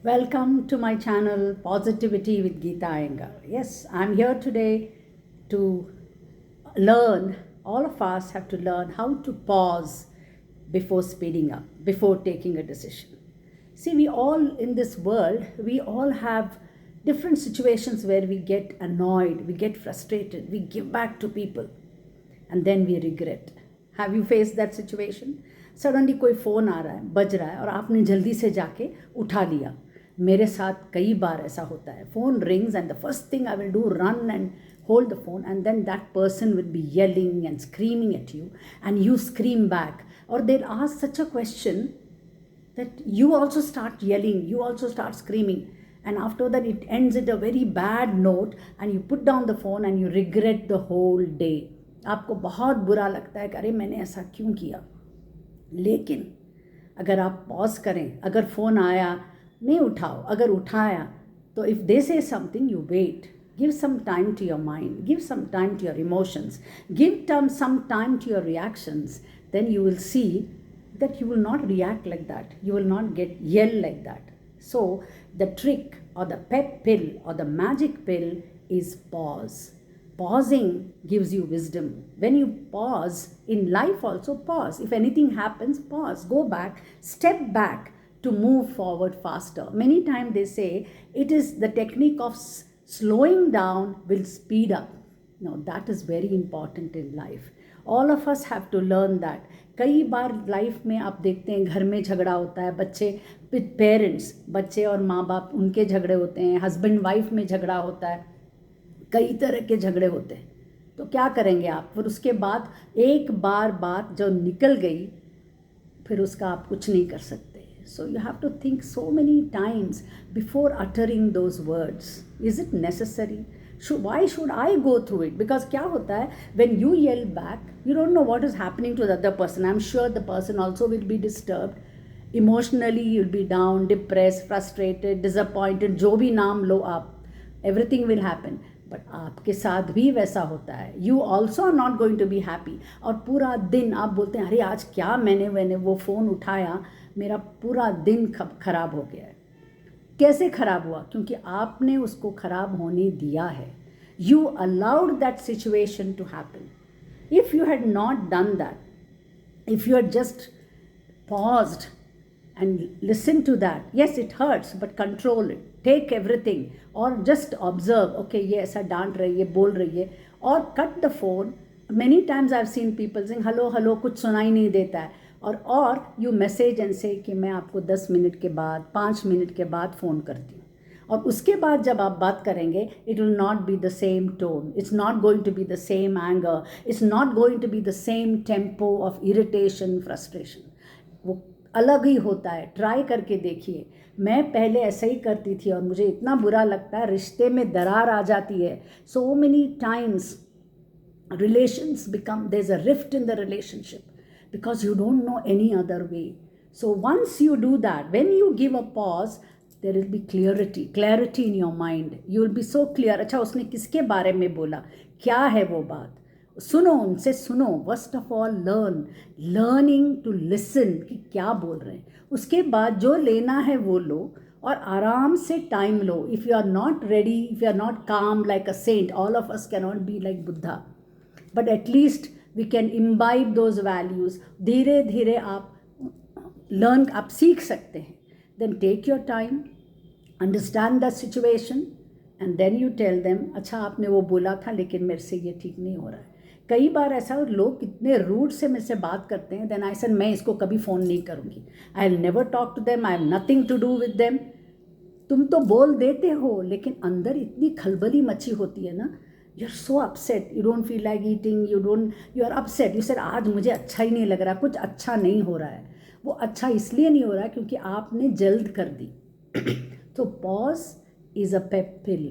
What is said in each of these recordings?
Welcome to my channel Positivity with Geeta Iyengar. Yes, I'm here today to learn. All of us have to learn how to pause before speeding up, before taking a decision. See, we all in this world, we all have different situations where we get annoyed, we get frustrated, we give back to people, and then we regret. Have you face that situation? Suddenly कोई phone आ रहा है, बज रहा है, और आपने जल्दी से जाके उठा लिया. मेरे साथ कई बार ऐसा होता है. Phone rings and the first thing I will do run and hold the phone, and then that person will be yelling and screaming at you, and you scream back, or they'll ask such a question that you also start yelling, you also start screaming, and after that it ends at a very bad note, and you put down the phone and you regret the whole day. आपको बहुत बुरा लगता है कि अरे मैंने ऐसा क्यों किया. लेकिन अगर आप पॉज करें, अगर फ़ोन आया नहीं उठाओ, अगर उठाया तो if they say something you wait, give some time to your mind, give some time to your emotions, give some time to your reactions. Then you will see that you will not react like that, you will not get yelled like that. So the trick or the pep pill or the magic pill is pause. Pausing gives you wisdom. When you pause in life, also pause. If anything happens, pause, go back, step back to move forward faster. Many times they say it is the technique of slowing down will speed up. No, that is very important in life. All of us have to learn that. कई बार life में आप देखते हैं घर में झगड़ा होता है, बच्चे पेरेंट्स, बच्चे और माँ बाप, उनके झगड़े होते हैं, हस्बैंड वाइफ में झगड़ा होता है, कई तरह के झगड़े होते हैं. तो क्या करेंगे आप? फिर उसके बाद एक बार बात जो निकल गई, फिर उसका आप कुछ नहीं कर सकते. So you have to think so many times before uttering those words. Is it necessary? Why should I go through it? Because क्या होता है, when you yell back, you don't know what is happening to the other person. I'm sure the person also will be disturbed. Emotionally, you'll be down, depressed, frustrated, disappointed, जो भी नाम लो आप, everything will happen. But आपके साथ भी वैसा होता है. You also are not going to be happy. और पूरा दिन आप बोलते हैं अरे आज क्या मैंने वो फ़ोन उठाया, मेरा पूरा दिन खराब हो गया है. कैसे खराब हुआ? क्योंकि आपने उसको खराब होने दिया है. You allowed that situation to happen. If you had not done that, if you had just paused and listen to that, yes it hurts, but control it, take everything, or just observe, okay ये ऐसा डांट रही है, बोल रही है, और cut the phone. Many times I've seen people saying hello hello, कुछ सुनाई नहीं देता है, और you message and say कि मैं आपको 10 मिनट के बाद, 5 मिनट के बाद फ़ोन करती हूँ. और उसके बाद जब आप बात करेंगे, it will not be the same tone, it's not going to be the same anger, it's not going to be the same tempo of irritation, frustration. वो अलग ही होता है. ट्राई करके देखिए. मैं पहले ऐसा ही करती थी और मुझे इतना बुरा लगता है, रिश्ते में दरार आ जाती है. सो many times relations become, there's a rift in the relationship because you don't know any other way. So once you do that, when you give a pause, there will be clarity in your mind. You will be so clear. अच्छा उसने किसके बारे में बोला, क्या है वो बात, सुनो, उनसे सुनो. First of all learning to listen कि क्या बोल रहे हैं. उसके बाद जो लेना है वो लो और आराम से टाइम लो. If you are not ready, if you are not calm like a saint, all of us can not be like Buddha, but at least we can imbibe those values. धीरे धीरे आप आप सीख सकते हैं. Then take your time, understand the situation, and then you tell them अच्छा आपने वो बोला था लेकिन मेरे से ये ठीक नहीं हो रहा है. कई बार ऐसा लोग कितने रूड से मेरे से बात करते हैं. देन आई सेड मैं इसको कभी फ़ोन नहीं करूँगी, I will never talk to them, I have nothing to do with them. तुम तो बोल देते हो लेकिन अंदर इतनी खलबली मची होती है ना. You are so upset, you don't feel like eating, you are upset. You said आज मुझे अच्छा ही नहीं लग रहा, कुछ अच्छा नहीं हो रहा है. वो अच्छा इसलिए नहीं हो रहा है क्योंकि आपने जल्द कर दी. तो pause is a pep pill.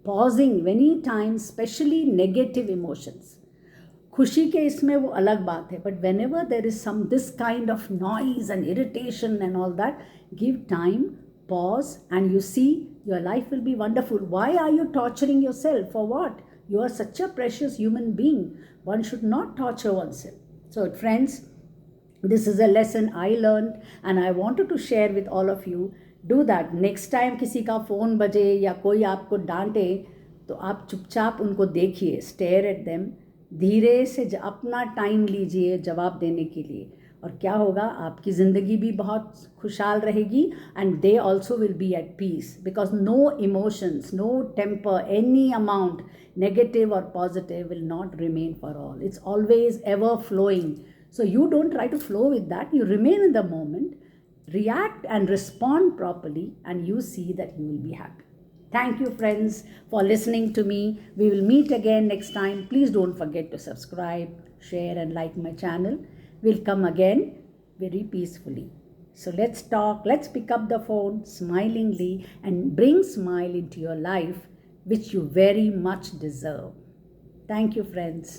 Pausing many times, specially negative emotions. खुशी के इसमें वो अलग बात है, but whenever there is some this kind of noise and irritation and all that, give time, pause, and you see your life will be wonderful. Why are you torturing yourself? For what? You are such a precious human being. One should not torture oneself. So friends, this is a lesson I learned and I wanted to share with all of you. Do that. Next time किसी का phone बजे या कोई आपको डांटे तो आप चुपचाप उनको देखिए, स्टेयर एट देम, धीरे से अपना टाइम लीजिए जवाब देने के लिए. और क्या होगा, आपकी ज़िंदगी भी बहुत खुशहाल रहेगी and they also will be at peace, because no emotions, no temper, any amount negative or positive will not remain for all. It's always ever flowing. So you don't try to flow with that. You remain in the moment, react and respond properly, and you see that you will be happy. Thank you, friends, for listening to me. We will meet again next time. Please don't forget to subscribe, share, and like my channel. We'll come again very peacefully. So let's talk, let's pick up the phone smilingly and bring smile into your life, which you very much deserve. Thank you, friends.